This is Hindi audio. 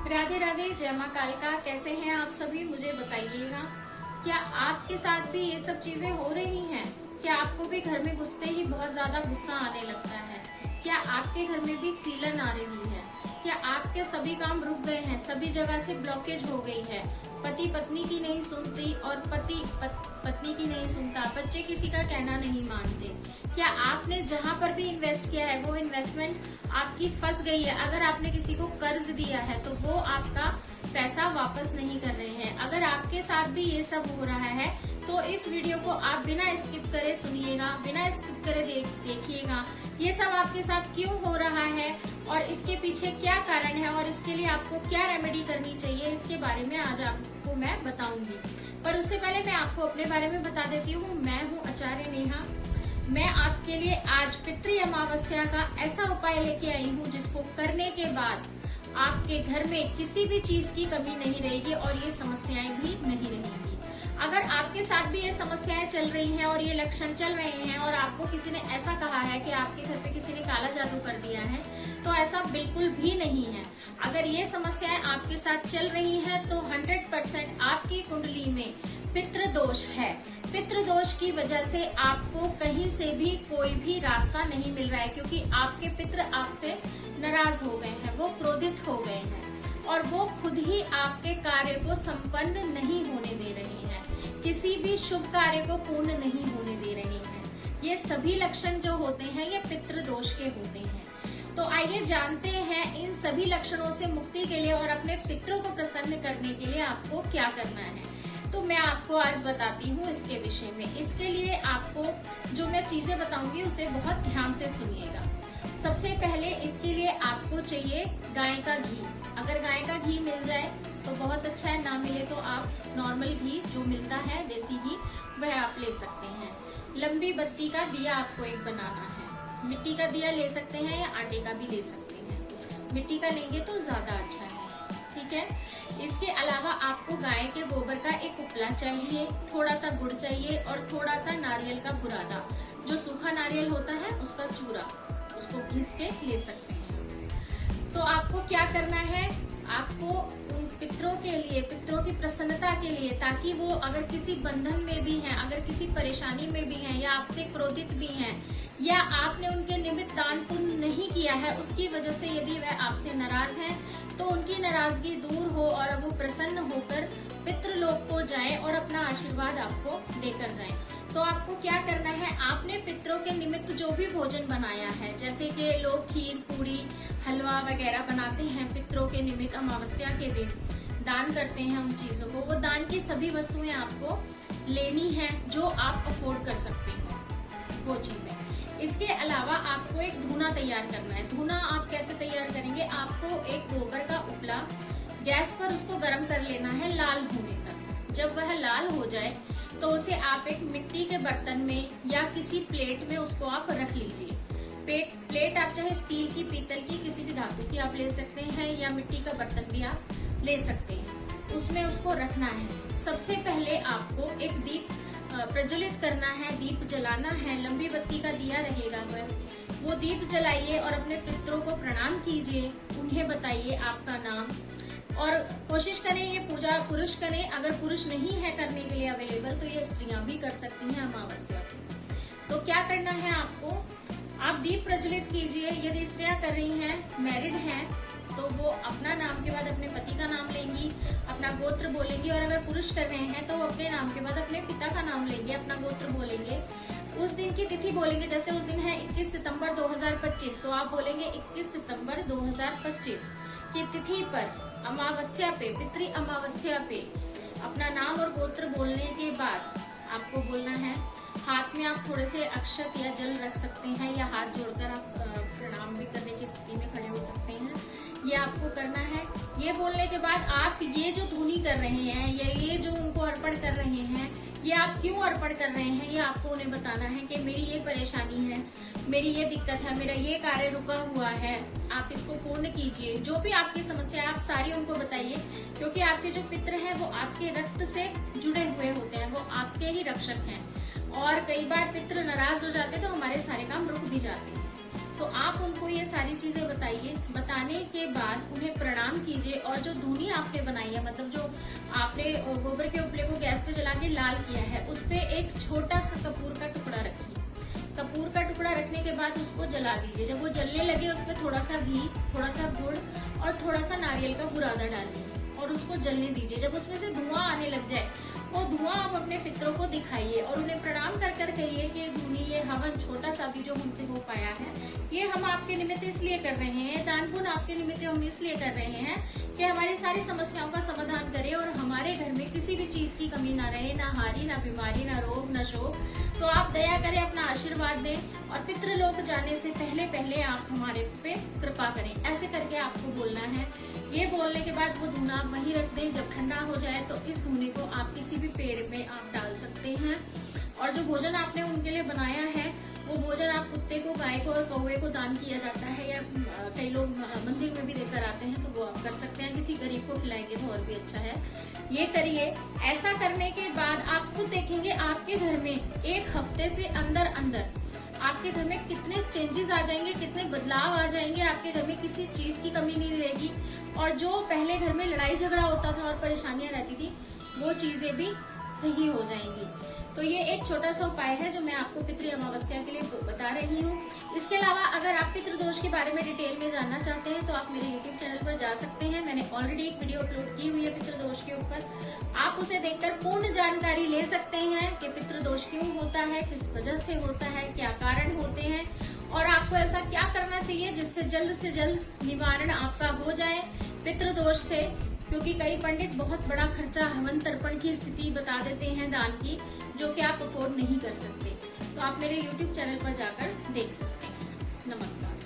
राधे राधे, जय माँ कालिका। कैसे हैं आप सभी, मुझे बताइएगा। क्या आपके साथ भी ये सब चीजें हो रही हैं? क्या आपको भी घर में घुसते ही बहुत ज्यादा गुस्सा आने लगता है? क्या आपके घर में भी सीलन आ रही है? क्या आपके सभी काम रुक गए हैं, सभी जगह से ब्लॉकेज हो गई है? पति पत्नी की नहीं सुनती और पत्नी की नहीं सुनता, बच्चे किसी का कहना नहीं मानते। क्या आपने जहां पर भी इन्वेस्ट किया है वो इन्वेस्टमेंट आपकी फंस गई है? अगर आपने किसी को कर्ज दिया है तो वो आपका पैसा वापस नहीं कर रहे हैं। अगर आपके साथ भी ये सब हो रहा है तो इस वीडियो को आप बिना स्किप करे सुनिएगा, बिना स्किप करे देखिएगा। ये सब आपके साथ क्यों हो रहा है और इसके पीछे क्या कारण है और इसके लिए आपको क्या रेमेडी करनी चाहिए, इसके बारे में आज आपको मैं बताऊंगी। पर उससे पहले मैं आपको अपने बारे में बता देती हूँ। मैं हूँ आचार्य नेहा। मैं आपके लिए आज पितृ अमावस्या का ऐसा उपाय लेके आई हूँ जिसको करने के बाद आपके घर में किसी भी चीज की कमी नहीं रहेगी और ये समस्याएं भी नहीं रहेंगी। अगर आपके साथ भी ये समस्याएं चल रही हैं और ये लक्षण चल रहे हैं और आपको किसी ने ऐसा कहा है कि आपके घर पे किसी ने काला जादू कर दिया है, तो ऐसा बिल्कुल भी नहीं है। अगर ये समस्याएं आपके साथ चल रही हैं तो 100% आपकी कुंडली में पितृ दोष है। पितृ दोष की वजह से आपको कहीं से भी कोई भी रास्ता नहीं मिल रहा है, क्योंकि आपके पितृ आपसे नाराज हो गए हैं, वो क्रोधित हो गए हैं और वो खुद ही आपके कार्य को संपन्न नहीं होने दे रहे हैं, किसी भी शुभ कार्य को पूर्ण नहीं होने दे रहे हैं। ये सभी लक्षण जो होते हैं ये पितृ दोष के होते हैं। तो आइए जानते हैं इन सभी लक्षणों से मुक्ति के लिए और अपने पितरों को प्रसन्न करने के लिए आपको क्या करना है। तो मैं आपको आज बताती हूँ इसके विषय में। इसके लिए आपको जो मैं चीजें बताऊंगी उसे बहुत ध्यान से सुनिएगा। सबसे पहले इसके लिए आपको चाहिए गाय का घी। अगर गाय का घी मिल जाए तो बहुत अच्छा है, ना मिले तो आप नॉर्मल घी जो मिलता है, देसी घी, वह आप ले सकते हैं। लंबी बत्ती का दिया आपको एक बनाना है। मिट्टी का दिया ले सकते हैं या आटे का भी ले सकते हैं। मिट्टी का लेंगे तो ज्यादा अच्छा है, ठीक है। इसके अलावा आपको गाय के गोबर का एक उपला चाहिए, थोड़ा सा गुड़ चाहिए और थोड़ा सा नारियल का बुरादा, जो सूखा नारियल होता है उसका चूरा, उसको घिस के ले सकते हैं। तो आपको क्या करना है, आपको उन पितरों के लिए, पितरों की प्रसन्नता के लिए, ताकि वो अगर किसी बंधन में भी हैं, अगर किसी परेशानी में भी हैं या आपसे क्रोधित भी हैं या आपने उनके निमित्त दान पुण्य नहीं किया है, उसकी वजह से यदि वह आपसे नाराज हैं तो उनकी नाराजगी दूर हो और वो प्रसन्न होकर पितृलोक को जाएं और अपना आशीर्वाद आपको देकर जाएं। तो आपको क्या करना है, आपने पितरों के निमित्त जो भी भोजन बनाया है, जैसे कि लोग खीर, पूरी, हलवा वगैरह बनाते हैं पितरों के निमित्त अमावस्या के दिन, दान करते हैं उन चीजों को, वो दान की सभी वस्तुएं आपको लेनी है जो आप अफोर्ड कर सकते हैं, वो चीजें। इसके अलावा आपको एक धूना तैयार करना है। धूना आप कैसे तैयार करेंगे, आपको एक गोबर का उपला गैस पर उसको गर्म कर लेना है लाल होने तक। जब वह लाल हो जाए तो उसे आप एक मिट्टी के बर्तन में या किसी प्लेट में उसको आप रख लीजिए। प्लेट आप चाहे स्टील की, पीतल की, किसी भी धातु की आप ले सकते हैं या मिट्टी का बर्तन भी आप ले सकते हैं। उसमें उसको रखना है। सबसे पहले आपको एक दीप प्रज्वलित करना है, दीप जलाना है। लंबी बत्ती का दिया रहेगा वो दीप जलाइए और अपने पितरों को प्रणाम कीजिए, उन्हें बताइए आपका नाम और कोशिश करें ये पूजा पुरुष करें। अगर पुरुष नहीं है करने के लिए अवेलेबल तो ये स्त्रियां भी कर सकती हैं अमावस्या को। तो क्या करना है आपको, आप दीप प्रज्वलित कीजिए। यदि स्त्रियां कर रही हैं, मैरिड हैं, तो वो अपना नाम के बाद अपने पति का नाम लेंगी, अपना गोत्र बोलेंगी, और अगर पुरुष कर रहे हैं तो वो अपने नाम के बाद अपने पिता का नाम लेंगे, अपना गोत्र बोलेंगे। उस दिन की तिथि बोलेंगे, जैसे उस दिन है 21 सितंबर 2025, तो आप बोलेंगे 21 सितंबर 2025 की तिथि पर अमावस्या पे, पितृ अमावस्या पे अपना नाम और गोत्र बोलने के बाद आपको बोलना है, हाथ में आप थोड़े से अक्षत या जल रख सकते हैं या हाथ जोड़कर आप प्रणाम भी करने की स्थिति में खड़े हो सकते हैं। ये आपको करना है। ये बोलने के बाद आप ये जो धुनी कर रहे हैं या ये जो उनको अर्पण कर रहे हैं, ये आप क्यों अर्पण कर रहे हैं, ये आपको उन्हें बताना है कि मेरी ये परेशानी है, मेरी ये दिक्कत है, मेरा ये कार्य रुका हुआ है, आप इसको पूर्ण कीजिए। जो भी आपकी समस्या है आप सारी उनको बताइए, क्योंकि आपके जो पितृ हैं वो आपके रक्त से जुड़े हुए होते हैं, वो आपके ही रक्षक हैं और कई बार पितृ नाराज हो जाते हैं तो हमारे सारे काम रुक भी जाते हैं। तो आप उनको ये सारी चीजें बताइए। बताने के बाद उन्हें प्रणाम कीजिए और जो धुनी आपने बनाई है, मतलब जो आपने गोबर के उपले को गैस पे जला के लाल किया है, उस पे एक छोटा सा कपूर का टुकड़ा रखिए। कपूर का टुकड़ा रखने के बाद उसको जला दीजिए। जब वो जलने लगे उसमें थोड़ा सा घी, थोड़ा सा गुड़ और थोड़ा सा नारियल का बुरादा डालिए और उसको जलने दीजिए। जब उसमें से धुआं आने लग जाए, वो धुआं आप अपने पितरों को दिखाइए और उन्हें प्रणाम कर कर कहिए कि धुनी, ये हवन छोटा सा भी जो हमसे हो पाया है, ये हम आपके निमित्त इसलिए कर रहे हैं, दान पुण्य आपके निमित्त हम इसलिए कर रहे हैं कि हमारी सारी समस्याओं का समाधान करे और हमारे घर में किसी भी चीज की कमी ना रहे, ना हानि, ना बीमारी, ना रोग, ना शोक। तो आप दया करें, अपना आशीर्वाद दें और पितृलोक जाने से पहले पहले आप हमारे पे कृपा करें। ऐसे करके आपको बोलना है। ये बोलने के बाद वो धुना आप वहीं रख दें। जब ठंडा हो जाए तो इस धुने को आप किसी भी पेड़ में आप डाल सकते हैं। और जो भोजन आपने उनके लिए बनाया है, वो भोजन आप कुत्ते को, गाय को और कौवे को दान किया जाता है, या कई लोग मंदिर में भी देकर आते हैं, तो वो आप कर सकते हैं। किसी गरीब को खिलाएंगे तो और भी अच्छा है। ये करिए। ऐसा करने के बाद आप खुद देखेंगे आपके घर में एक हफ्ते से अंदर अंदर आपके घर में कितने चेंजेस आ जाएंगे, कितने बदलाव आ जाएंगे। आपके घर में किसी चीज की कमी नहीं रहेगी और जो पहले घर में लड़ाई झगड़ा होता था और परेशानियां रहती थी, वो चीजें भी सही हो जाएंगी। तो ये एक छोटा सा उपाय है जो मैं आपको पितृ अमावस्या के लिए बता रही हूँ। इसके अलावा अगर आप पितृदोष के बारे में डिटेल में जानना चाहते हैं तो आप मेरे YouTube चैनल पर जा सकते हैं। मैंने ऑलरेडी एक वीडियो अपलोड की हुई है पितृदोष के ऊपर। आप उसे देखकर पूर्ण जानकारी ले सकते हैं कि पितृदोष क्यों होता है, किस वजह से होता है, क्या कारण होते हैं और आपको ऐसा क्या करना चाहिए जिससे जल्द से जल्द निवारण आपका हो जाए पितृदोष से। क्योंकि कई पंडित बहुत बड़ा खर्चा हवन तर्पण की स्थिति बता देते हैं दान की, जो कि आप अफोर्ड नहीं कर सकते। तो आप मेरे YouTube चैनल पर जाकर देख सकते हैं। नमस्कार।